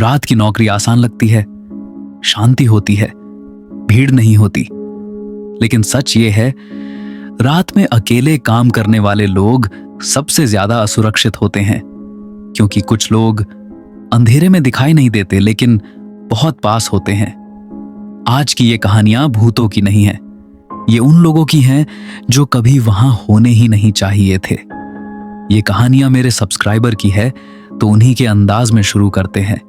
रात की नौकरी आसान लगती है, शांति होती है, भीड़ नहीं होती। लेकिन सच ये है, रात में अकेले काम करने वाले लोग सबसे ज्यादा असुरक्षित होते हैं, क्योंकि कुछ लोग अंधेरे में दिखाई नहीं देते लेकिन बहुत पास होते हैं। आज की ये कहानियां भूतों की नहीं है, ये उन लोगों की हैं जो कभी वहां होने ही नहीं चाहिए थे। ये कहानियां मेरे सब्सक्राइबर की है, तो उन्हीं के अंदाज में शुरू करते हैं।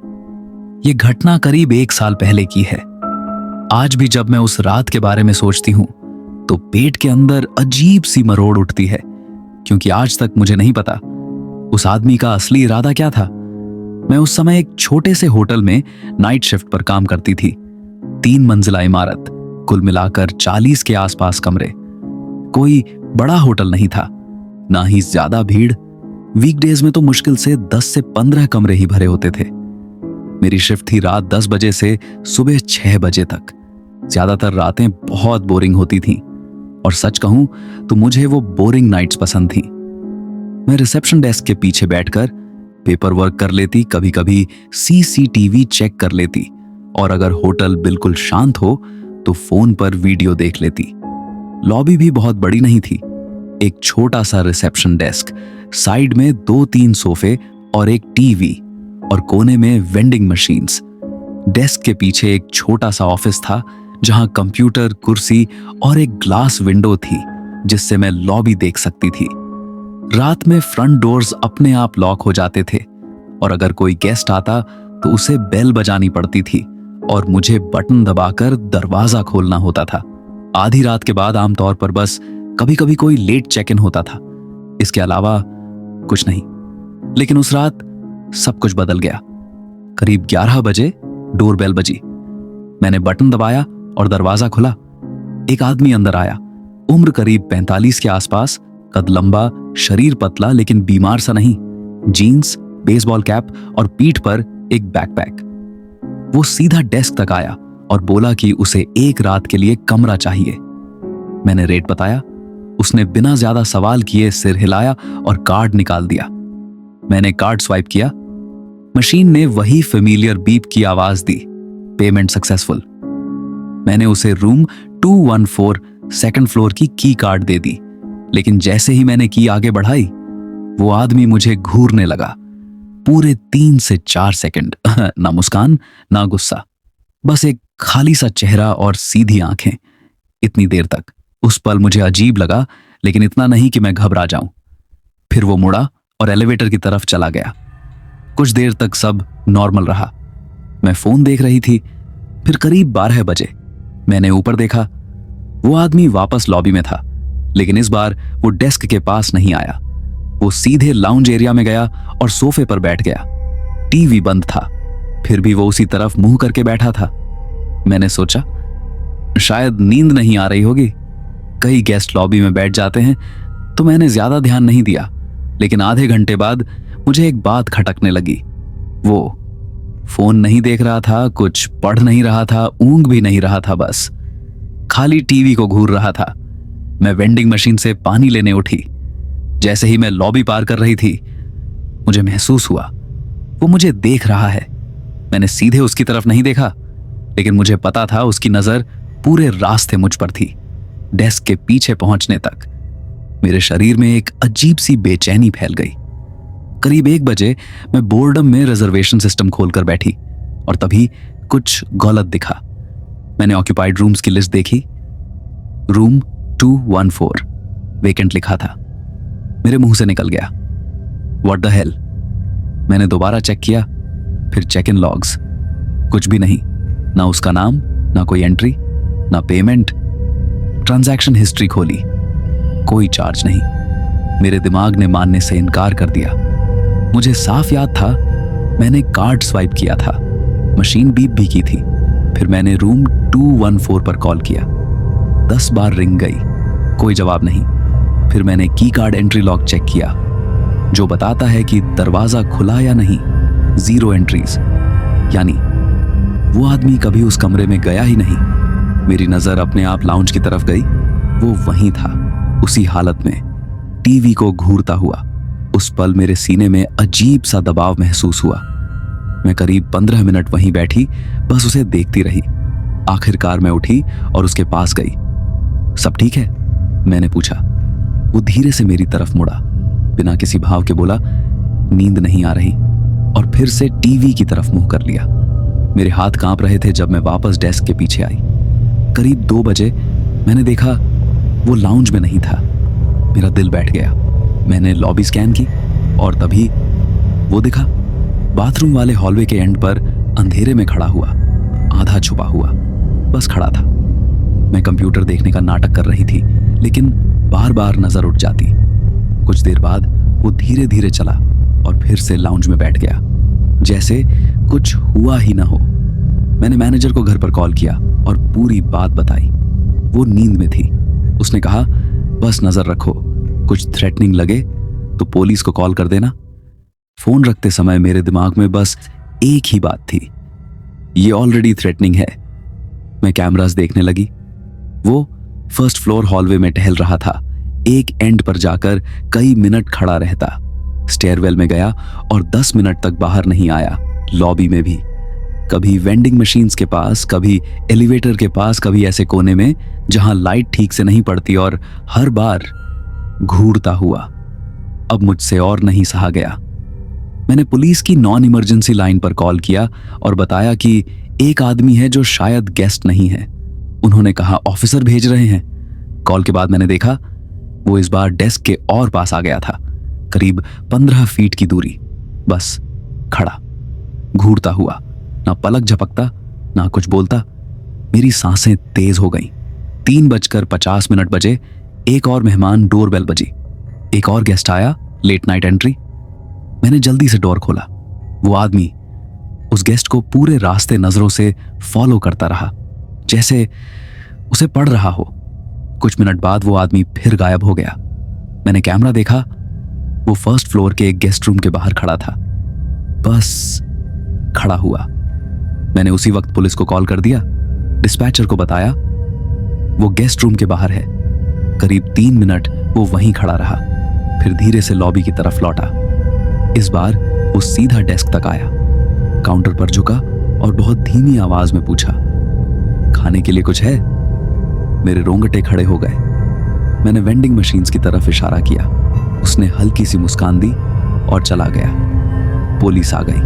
ये घटना करीब 1 साल पहले की है। आज भी जब मैं उस रात के बारे में सोचती हूं तो पेट के अंदर अजीब सी मरोड़ उठती है, क्योंकि आज तक मुझे नहीं पता उस आदमी का असली इरादा क्या था। मैं उस समय एक छोटे से होटल में नाइट शिफ्ट पर काम करती थी। 3 मंजिला इमारत, कुल मिलाकर 40 के आसपास कमरे। कोई बड़ा होटल नहीं था, ना ही ज्यादा भीड़। वीकडेज में तो मुश्किल से 10 से 15 कमरे ही भरे होते थे। मेरी शिफ्ट थी रात 10 बजे से सुबह 6 बजे तक। ज्यादातर रातें बहुत बोरिंग होती थीं, और सच कहूं तो मुझे वो बोरिंग नाइट्स पसंद थीं। मैं रिसेप्शन डेस्क के पीछे बैठकर पेपर वर्क कर लेती, कभी कभी सीसीटीवी चेक कर लेती, और अगर होटल बिल्कुल शांत हो तो फोन पर वीडियो देख लेती। लॉबी भी बहुत बड़ी नहीं थी। एक छोटा सा रिसेप्शन डेस्क, साइड में 2-3 सोफे और एक टीवी, और कोने में वेंडिंग मशीन्स। डेस्क के पीछे एक छोटा सा ऑफिस था, जहां कंप्यूटर, कुर्सी और एक ग्लास विंडो थी जिससे मैं लॉबी देख सकती थी। रात में फ्रंट डोर्स अपने आप लॉक हो जाते थे, और अगर कोई गेस्ट आता तो उसे बेल बजानी पड़ती थी और मुझे बटन दबाकर दरवाजा खोलना होता था। आधी रात के बाद आमतौर पर बस कभी कभी कोई लेट चेक इन होता था, इसके अलावा कुछ नहीं। लेकिन उस रात सब कुछ बदल गया। करीब 11 बजे डोरबेल बजी। मैंने बटन दबाया और दरवाजा खुला। एक आदमी अंदर आया, उम्र करीब 45 के आसपास, कद लंबा, शरीर पतला लेकिन बीमार सा नहीं, जीन्स, बेसबॉल कैप और पीठ पर एक बैकपैक। वो सीधा डेस्क तक आया और बोला कि उसे एक रात के लिए कमरा चाहिए। मैंने रेट बताया। उसने बिना ज्यादा सवाल किए सिर हिलाया और कार्ड निकाल दिया। मैंने कार्ड स्वाइप किया। मशीन ने वही फेमिलियर बीप की आवाज दी, पेमेंट सक्सेसफुल। मैंने उसे रूम 214 सेकंड फ्लोर की की कार्ड दे दी, लेकिन जैसे ही मैंने की आगे बढ़ाई, वो आदमी मुझे घूरने लगा। पूरे 3 से 4 सेकंड ना मुस्कान ना गुस्सा, बस एक खाली सा चेहरा और सीधी आंखें। इतनी देर तक उस पल मुझे अजीब लगा, लेकिन इतना नहीं कि मैं घबरा जाऊं। फिर वो मुड़ा और एलिवेटर की तरफ चला गया। कुछ देर तक सब नॉर्मल रहा। मैं फोन देख रही थी। फिर करीब 12 बजे मैंने ऊपर देखा। वो आदमी वापस लॉबी में था, लेकिन इस बार वो डेस्क के पास नहीं आया। वो सीधे लाउंज एरिया में गया और सोफे पर बैठ गया। टीवी बंद था, फिर भी वो उसी तरफ मुंह करके बैठा था। मैंने सोचा शायद नींद नहीं आ रही होगी। कई गेस्ट लॉबी में बैठ जाते हैं, तो मैंने ज्यादा ध्यान नहीं दिया। लेकिन आधे घंटे बाद मुझे एक बात खटकने लगी। वो फोन नहीं देख रहा था, कुछ पढ़ नहीं रहा था, ऊंघ भी नहीं रहा था, बस खाली टीवी को घूर रहा था। मैं वेंडिंग मशीन से पानी लेने उठी। जैसे ही मैं लॉबी पार कर रही थी, मुझे महसूस हुआ वो मुझे देख रहा है। मैंने सीधे उसकी तरफ नहीं देखा, लेकिन मुझे पता था उसकी नजर पूरे रास्ते मुझ पर थी, डेस्क के पीछे पहुंचने तक। मेरे शरीर में एक अजीब सी बेचैनी फैल गई। करीब 1 बजे मैं बोर्डम में रिजर्वेशन सिस्टम खोलकर बैठी, और तभी कुछ गलत दिखा। मैंने ऑक्यूपाइड रूम्स की लिस्ट देखी। रूम 214 वेकेंट लिखा था। मेरे मुंह से निकल गया, व्हाट द हेल। मैंने दोबारा चेक किया, फिर चेक इन लॉग्स, कुछ भी नहीं। ना उसका नाम, ना कोई एंट्री, ना पेमेंट। ट्रांजैक्शन हिस्ट्री खोली, कोई चार्ज नहीं। मेरे दिमाग ने मानने से इनकार कर दिया। मुझे साफ याद था मैंने कार्ड स्वाइप किया था, मशीन बीप भी की थी। फिर मैंने रूम 214 पर कॉल किया। 10 बार रिंग गई, कोई जवाब नहीं। फिर मैंने की कार्ड एंट्री लॉग चेक किया, जो बताता है कि दरवाजा खुला या नहीं, 0 एंट्रीज। यानी वो आदमी कभी उस कमरे में गया ही नहीं। मेरी नजर अपने आप लाउंज की तरफ गई। वो वहीं था, उसी हालत में, टीवी को घूरता हुआ। उस पल मेरे सीने में अजीब सा दबाव महसूस हुआ। मैं करीब 15 मिनट वहीं बैठी, बस उसे देखती रही। आखिरकार मैं उठी और उसके पास गई। सब ठीक है? मैंने पूछा। वो धीरे से मेरी तरफ मुड़ा, बिना किसी भाव के बोला, नींद नहीं आ रही, और फिर से टीवी की तरफ मुंह कर लिया। मेरे हाथ कांप रहे थे जब मैं वापस डेस्क के पीछे आई। करीब 2 बजे मैंने देखा वो लाउंज में नहीं था। मेरा दिल बैठ गया। मैंने लॉबी स्कैन की और तभी वो दिखा, बाथरूम वाले हॉलवे के एंड पर अंधेरे में खड़ा हुआ, आधा छुपा हुआ, बस खड़ा था। मैं कंप्यूटर देखने का नाटक कर रही थी, लेकिन बार बार नजर उठ जाती। कुछ देर बाद वो धीरे धीरे चला और फिर से लाउंज में बैठ गया, जैसे कुछ हुआ ही ना हो। मैंने मैनेजर को घर पर कॉल किया और पूरी बात बताई। वो नींद में थी। उसने कहा, बस नजर रखो, कुछ थ्रेटनिंग लगे तो पुलिस को कॉल कर देना। फोन रखते समय मेरे दिमाग में बस एक ही बात थी, ये ऑलरेडी थ्रेटनिंग है। मैं कैमरास देखने लगी। वो फर्स्ट फ्लोर हॉलवे में टहल रहा था। एक एंड पर जाकर कई मिनट खड़ा रहता, स्टेयरवेल में गया और 10 मिनट तक बाहर नहीं आया। लॉबी में भी कभी वेंडिंग मशीन्स के पास, कभी एलिवेटर के पास, कभी ऐसे कोने में जहां लाइट ठीक से नहीं पड़ती, और हर बार घूरता हुआ। अब मुझसे और नहीं सहा गया। मैंने पुलिस की नॉन इमरजेंसी लाइन पर कॉल किया और बताया कि एक आदमी है जो शायद गेस्ट नहीं है। उन्होंने कहा ऑफिसर भेज रहे हैं। कॉल के बाद मैंने देखा वो इस बार डेस्क के और पास आ गया था, करीब 15 फीट की दूरी, बस खड़ा, घूरता हुआ, ना पलक झपकता ना कुछ बोलता। मेरी सांसें तेज हो गईं। 3:50 बजे। एक और मेहमान डोरबेल बजी। एक और गेस्ट आया, लेट नाइट एंट्री। मैंने जल्दी से डोर खोला। वो आदमी उस गेस्ट को पूरे रास्ते नजरों से फॉलो करता रहा, जैसे उसे पड़ रहा हो। कुछ मिनट बाद वो आदमी फिर गायब हो गया। मैंने कैमरा देखा, वो फर्स्ट फ्लोर के एक गेस्ट रूम के बाहर खड़ा था, बस खड़ा हुआ। मैंने उसी वक्त पुलिस को कॉल कर दिया। डिस्पैचर को बताया वो गेस्ट रूम के बाहर है। करीब 3 मिनट वो वहीं खड़ा रहा, फिर धीरे से लॉबी की तरफ लौटा। इस बार वो सीधा डेस्क तक आया, काउंटर पर झुका और बहुत धीमी आवाज में पूछा, खाने के लिए कुछ है? मेरे रोंगटे खड़े हो गए। मैंने वेंडिंग मशीन्स की तरफ इशारा किया। उसने हल्की सी मुस्कान दी और चला गया। पुलिस आ गई।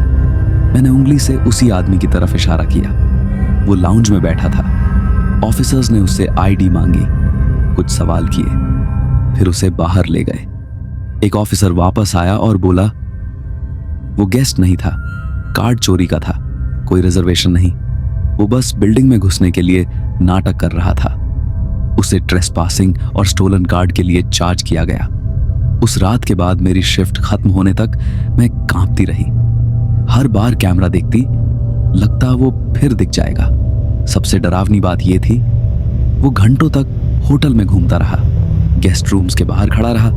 मैंने उंगली से उसी आदमी की तरफ इशारा किया। वो लाउंज में बैठा था। ऑफिसर्स ने उससे आईडी मांगी, कुछ सवाल किए, फिर उसे बाहर ले गए। एक ऑफिसर वापस आया और बोला वो गेस्ट नहीं था, कार्ड चोरी का था, कोई रिजर्वेशन नहीं। वो बस बिल्डिंग में घुसने के लिए नाटक कर रहा था। उसे ट्रेसपासिंग और स्टोलन कार्ड के लिए चार्ज किया गया। उस रात के बाद मेरी शिफ्ट खत्म होने तक मैं कांपती रही। हर बार कैमरा देखती, लगता वो फिर दिख जाएगा। सबसे डरावनी बात यह थी, वो घंटों तक होटल में घूमता रहा, गेस्ट रूम्स के बाहर खड़ा रहा,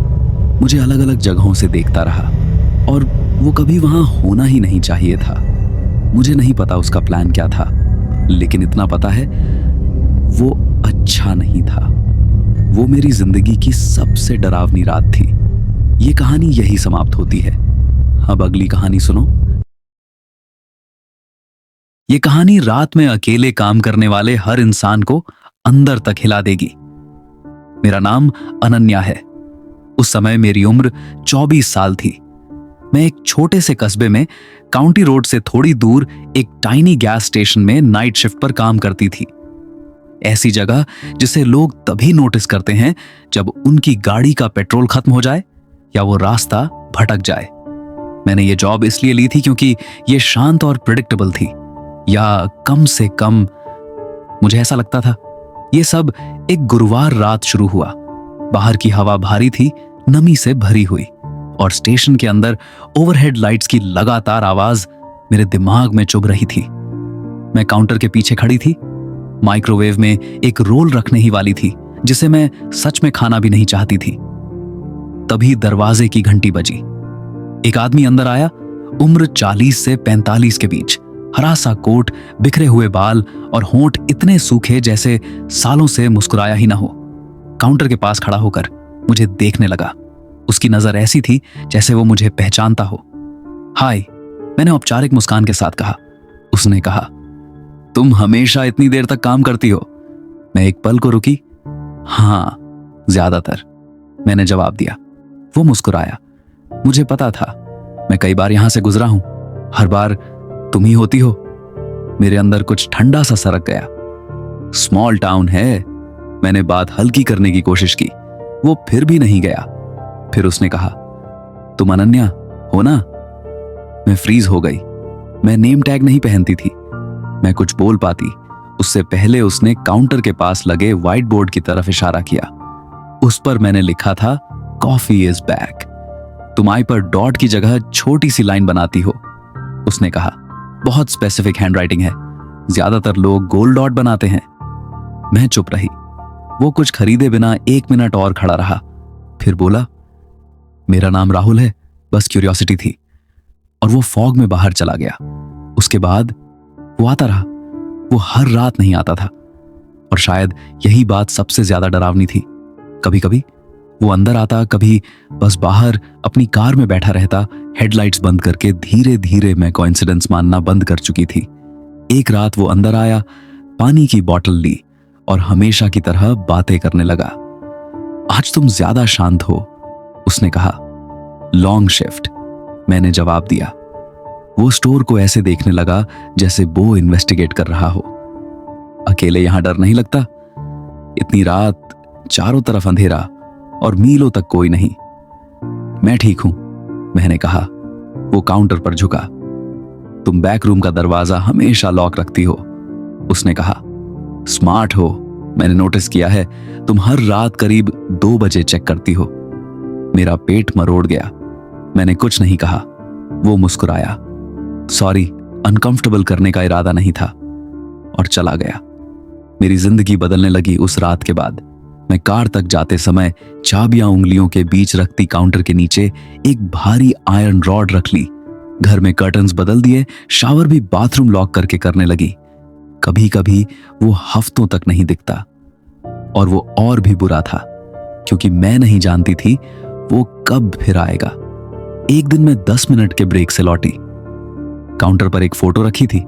मुझे अलग अलग जगहों से देखता रहा, और वो कभी वहां होना ही नहीं चाहिए था। मुझे नहीं पता उसका प्लान क्या था, लेकिन इतना पता है वो अच्छा नहीं था। वो मेरी जिंदगी की सबसे डरावनी रात थी। ये कहानी यही समाप्त होती है। अब अगली कहानी सुनो। ये कहानी रात में अकेले काम करने वाले हर इंसान को अंदर तक हिला देगी। मेरा नाम अनन्या है। उस समय मेरी उम्र 24 साल थी। मैं एक छोटे से कस्बे में काउंटी रोड से थोड़ी दूर एक टाइनी गैस स्टेशन में नाइट शिफ्ट पर काम करती थी। ऐसी जगह जिसे लोग तभी नोटिस करते हैं जब उनकी गाड़ी का पेट्रोल खत्म हो जाए या वो रास्ता भटक जाए। मैंने ये जॉब इसलिए ली थी क्योंकि ये शांत और प्रेडिक्टेबल थी, या कम से कम मुझे ऐसा लगता था। ये सब एक गुरुवार रात शुरू हुआ। बाहर की हवा भारी थी, नमी से भरी हुई, और स्टेशन के अंदर ओवरहेड लाइट्स की लगातार आवाज मेरे दिमाग में चुभ रही थी। मैं काउंटर के पीछे खड़ी थी। माइक्रोवेव में एक रोल रखने ही वाली थी जिसे मैं सच में खाना भी नहीं चाहती थी। तभी दरवाजे की घंटी बजी। एक आदमी अंदर आया, उम्र 40 से 45 के बीच, हरा सा कोट, बिखरे हुए बाल और होंठ इतने सूखे जैसे सालों से मुस्कुराया ही ना हो। काउंटर के पास खड़ा होकर मुझे देखने लगा। उसकी नजर ऐसी थी जैसे वो मुझे पहचानता हो। हाय, मैंने औपचारिक मुस्कान के साथ कहा। उसने कहा, तुम हमेशा इतनी देर तक काम करती हो? मैं एक पल को रुकी। हाँ, ज्यादातर, मैंने जवाब दिया। वो मुस्कुराया। मुझे पता था, मैं कई बार यहां से गुजरा हूं, हर बार तुम ही होती हो। मेरे अंदर कुछ ठंडा सा सरक गया। स्मॉल टाउन है। मैंने बात हल्की करने की कोशिश की, वो फिर भी नहीं गया। फिर उसने कहा, तुम अनन्या हो ना? मैं फ्रीज हो गई। मैं नेम टैग नहीं पहनती थी। मैं कुछ बोल पाती उससे पहले उसने काउंटर के पास लगे व्हाइट बोर्ड की तरफ इशारा किया। उस पर मैंने लिखा था, कॉफी इज बैक। तुम आई पर डॉट की जगह छोटी सी लाइन बनाती हो। उसने कहा, बहुत स्पेसिफिक हैंडराइटिंग है, ज्यादातर लोग गोल डॉट बनाते हैं। मैं चुप रही। वो कुछ खरीदे बिना 1 मिनट और खड़ा रहा, फिर बोला, मेरा नाम राहुल है, बस क्यूरियोसिटी थी। और वो फॉग में बाहर चला गया। उसके बाद वो आता रहा। वो हर रात नहीं आता था, और शायद यही बात सबसे ज्यादा डरावनी थी। कभी कभी वो अंदर आता, कभी बस बाहर अपनी कार में बैठा रहता, हेडलाइट्स बंद करके। धीरे धीरे मैं कोइंसिडेंस मानना बंद कर चुकी थी। एक रात वो अंदर आया, पानी की बोतल ली और हमेशा की तरह बातें करने लगा। आज तुम ज्यादा शांत हो, उसने कहा। लॉन्ग शिफ्ट, मैंने जवाब दिया। वो स्टोर को ऐसे देखने लगा जैसे वो इन्वेस्टिगेट कर रहा हो। अकेले यहां डर नहीं लगता? इतनी रात, चारों तरफ अंधेरा और मीलों तक कोई नहीं। मैं ठीक हूं, मैंने कहा। वो काउंटर पर झुका। तुम बैक रूम का दरवाजा हमेशा लॉक रखती हो, उसने कहा। स्मार्ट हो, मैंने नोटिस किया है। तुम हर रात करीब 2 बजे चेक करती हो। मेरा पेट मरोड़ गया। मैंने कुछ नहीं कहा। वो मुस्कुराया। सॉरी, अनकंफर्टेबल करने का इरादा नहीं था, और चला गया। मेरी जिंदगी बदलने लगी उस रात के बाद। मैं कार तक जाते समय चाबियां उंगलियों के बीच रखती काउंटर के नीचे एक भारी आयरन रॉड रख ली। घर में कर्टन्स बदल दिए, शावर भी बाथरूम लॉक करके करने लगी। कभी कभी वो हफ्तों तक नहीं दिखता, और वो और भी बुरा था क्योंकि मैं नहीं जानती थी वो कब फिर आएगा। एक दिन मैं 10 मिनट के ब्रेक से लौटी। काउंटर पर एक फोटो रखी थी।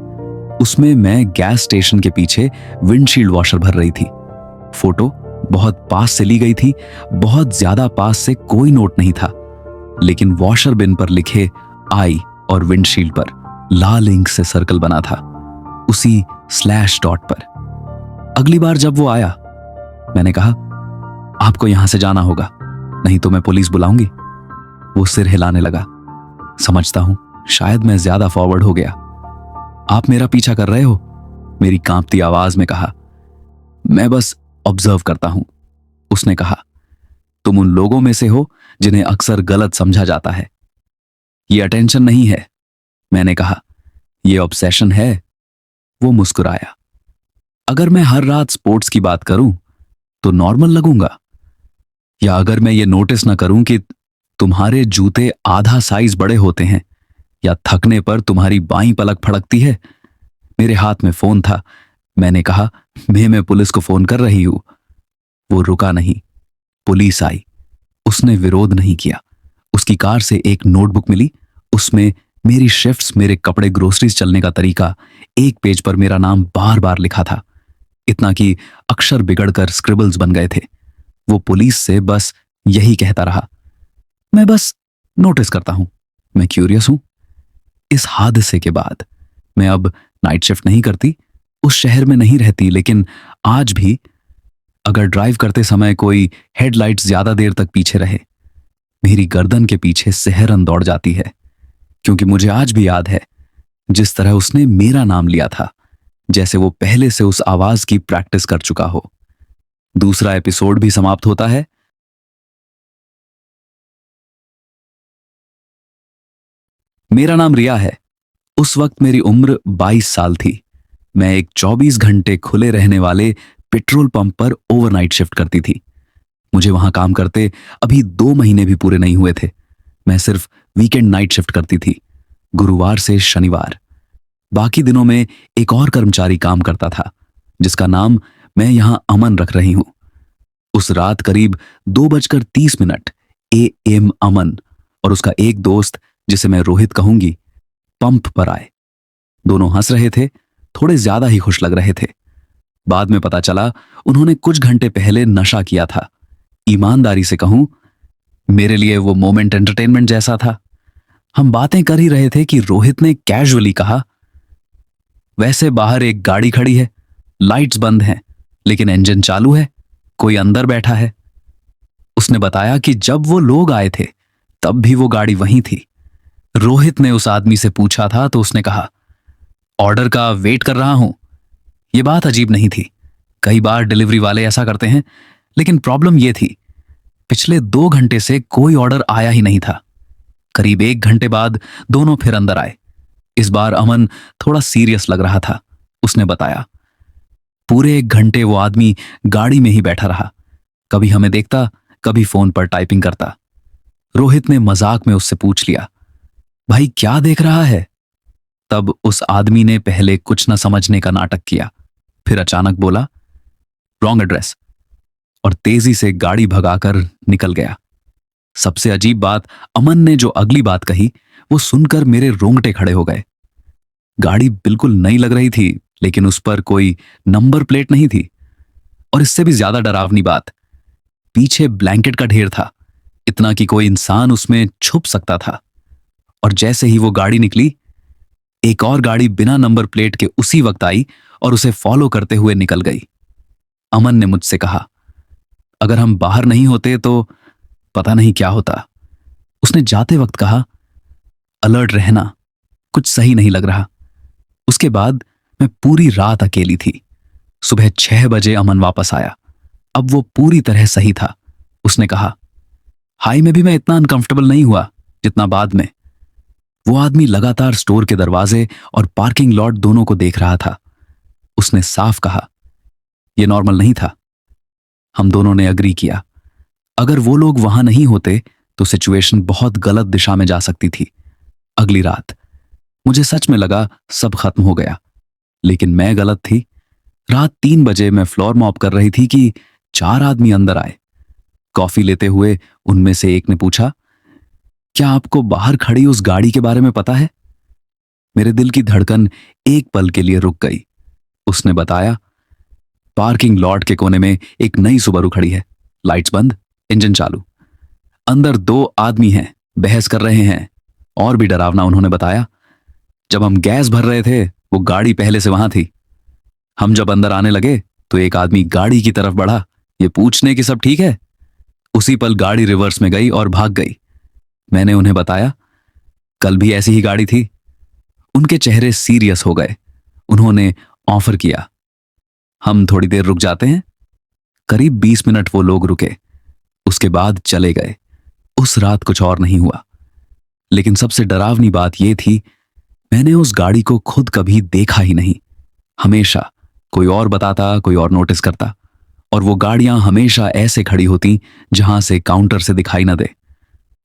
उसमें मैं गैस स्टेशन के पीछे विंडशील्ड वॉशर भर रही थी। फोटो बहुत पास से ली गई थी, बहुत ज्यादा पास से कोई नोट नहीं था, लेकिन वॉशर बिन पर लिखे आई और विंडशील्ड पर लाल इंक से सर्कल बना था, उसी स्लैश डॉट पर। अगली बार जब वो आया, मैंने कहा, आपको यहां से जाना होगा, नहीं तो मैं पुलिस बुलाऊंगी। वो सिर हिलाने लगा। समझता हूं, शायद मैं ज्यादा फॉरवर्ड हो गया। आप मेरा पीछा कर रहे हो? मेरी कांपती आवाज में कहा। मैं बस ऑब्जर्व करता हूं, उसने कहा। तुम उन लोगों में से हो जिन्हें अक्सर गलत समझा जाता है। ये अटेंशन नहीं है, मैंने कहा, ये ऑब्सेशन है। वो मुस्कुराया। अगर मैं हर रात स्पोर्ट्स की बात करूं तो नॉर्मल लगूंगा, या अगर मैं ये नोटिस ना करूं कि तुम्हारे जूते आधा साइज बड़े होते हैं, या थकने पर तुम्हारी बाईं पलक फड़कती है। मेरे हाथ में फोन था। मैंने कहा, मैं पुलिस को फोन कर रही हूं। वो रुका नहीं। पुलिस आई। उसने विरोध नहीं किया। उसकी कार से एक नोटबुक मिली। उसमें मेरी शिफ्ट्स, मेरे कपड़े, ग्रोसरीज चलने का तरीका, एक पेज पर मेरा नाम बार बार लिखा था, इतना कि अक्षर बिगड़कर स्क्रिबल्स बन गए थे। वो पुलिस से बस यही कहता रहा, मैं बस नोटिस करता हूं, मैं क्यूरियस हूं। इस हादसे के बाद मैं अब नाइट शिफ्ट नहीं करती, उस शहर में नहीं रहती, लेकिन आज भी अगर ड्राइव करते समय कोई हेडलाइट्स ज्यादा देर तक पीछे रहे, मेरी गर्दन के पीछे सिहरन दौड़ जाती है, क्योंकि मुझे आज भी याद है जिस तरह उसने मेरा नाम लिया था, जैसे वो पहले से उस आवाज की प्रैक्टिस कर चुका हो। दूसरा एपिसोड भी समाप्त होता है। मेरा नाम रिया है। उस वक्त मेरी उम्र 22 साल थी। मैं एक 24 घंटे खुले रहने वाले पेट्रोल पंप पर ओवरनाइट शिफ्ट करती थी। मुझे वहां काम करते अभी 2 महीने भी पूरे नहीं हुए थे। मैं सिर्फ वीकेंड नाइट शिफ्ट करती थी, गुरुवार से शनिवार। बाकी दिनों में एक और कर्मचारी काम करता था, जिसका नाम मैं यहां अमन रख रही हूं। उस रात करीब 2:30 AM अमन और उसका एक दोस्त, जिसे मैं रोहित कहूंगी, पंप पर आए। दोनों हंस रहे थे, थोड़े ज्यादा ही खुश लग रहे थे। बाद में पता चला उन्होंने कुछ घंटे पहले नशा किया था। ईमानदारी से कहूं, मेरे लिए वो मोमेंट एंटरटेनमेंट जैसा था। हम बातें कर ही रहे थे कि रोहित ने कैजुअली कहा, वैसे बाहर एक गाड़ी खड़ी है, लाइट्स बंद हैं, लेकिन इंजन चालू है, कोई अंदर बैठा है। उसने बताया कि जब वो लोग आए थे तब भी वो गाड़ी वहीं थी। रोहित ने उस आदमी से पूछा था तो उसने कहा, ऑर्डर का वेट कर रहा हूं। यह बात अजीब नहीं थी, कई बार डिलीवरी वाले ऐसा करते हैं, लेकिन प्रॉब्लम यह थी, पिछले 2 घंटे से कोई ऑर्डर आया ही नहीं था। करीब 1 घंटे बाद दोनों फिर अंदर आए। इस बार अमन थोड़ा सीरियस लग रहा था। उसने बताया, पूरे 1 घंटे वो आदमी गाड़ी में ही बैठा रहा, कभी हमें देखता, कभी फोन पर टाइपिंग करता। रोहित ने मजाक में उससे पूछ लिया, भाई क्या देख रहा है? तब उस आदमी ने पहले कुछ न समझने का नाटक किया, फिर अचानक बोला, रॉन्ग एड्रेस, और तेजी से गाड़ी भगाकर निकल गया। सबसे अजीब बात, अमन ने जो अगली बात कही वो सुनकर मेरे रोंगटे खड़े हो गए। गाड़ी बिल्कुल नई लग रही थी, लेकिन उस पर कोई नंबर प्लेट नहीं थी। और इससे भी ज्यादा डरावनी बात, पीछे ब्लैंकेट का ढेर था, इतना कि कोई इंसान उसमें छुप सकता था। और जैसे ही वो गाड़ी निकली, एक और गाड़ी बिना नंबर प्लेट के उसी वक्त आई और उसे फॉलो करते हुए निकल गई। अमन ने मुझसे कहा, अगर हम बाहर नहीं होते तो पता नहीं क्या होता। उसने जाते वक्त कहा, अलर्ट रहना, कुछ सही नहीं लग रहा। उसके बाद मैं पूरी रात अकेली थी। सुबह 6 बजे अमन वापस आया। अब वो पूरी तरह सही था। उसने कहा, हाई में भी मैं इतना अनकंफर्टेबल नहीं हुआ जितना बाद में। वो आदमी लगातार स्टोर के दरवाजे और पार्किंग लॉट दोनों को देख रहा था। उसने साफ कहा, यह नॉर्मल नहीं था। हम दोनों ने अग्री किया, अगर वो लोग वहां नहीं होते तो सिचुएशन बहुत गलत दिशा में जा सकती थी। अगली रात मुझे सच में लगा सब खत्म हो गया, लेकिन मैं गलत थी। रात 3 बजे मैं फ्लोर मॉप कर रही थी कि 4 आदमी अंदर आए। कॉफी लेते हुए उनमें से एक ने पूछा, क्या आपको बाहर खड़ी उस गाड़ी के बारे में पता है? मेरे दिल की धड़कन एक पल के लिए रुक गई। उसने बताया, पार्किंग लॉट के कोने में एक नई सुबारू खड़ी है, लाइट्स बंद, इंजन चालू, अंदर 2 आदमी हैं, बहस कर रहे हैं। और भी डरावना उन्होंने बताया, जब हम गैस भर रहे थे वो गाड़ी पहले से वहां थी। हम जब अंदर आने लगे तो एक आदमी गाड़ी की तरफ बढ़ा, ये पूछने कि सब ठीक है। उसी पल गाड़ी रिवर्स में गई और भाग गई। मैंने उन्हें बताया, कल भी ऐसी ही गाड़ी थी। उनके चेहरे सीरियस हो गए। उन्होंने ऑफर किया, हम थोड़ी देर रुक जाते हैं। करीब 20 मिनट वो लोग रुके, उसके बाद चले गए। उस रात कुछ और नहीं हुआ, लेकिन सबसे डरावनी बात यह थी, मैंने उस गाड़ी को खुद कभी देखा ही नहीं। हमेशा कोई और बताता, कोई और नोटिस करता, और वो गाड़ियां हमेशा ऐसे खड़ी होती जहां से काउंटर से दिखाई ना दे।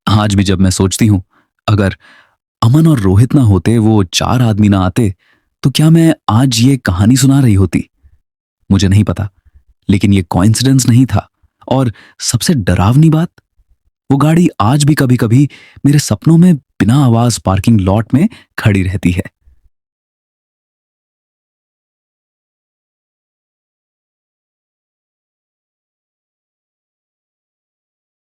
आज भी जब मैं सोचती हूं, अगर अमन और रोहित ना होते, वो 4 आदमी ना आते, तो क्या मैं आज ये कहानी सुना रही होती? मुझे नहीं पता, लेकिन ये कोइंसिडेंस नहीं था। और सबसे डरावनी बात, वो गाड़ी आज भी कभी कभी मेरे सपनों में बिना आवाज पार्किंग लॉट में खड़ी रहती है।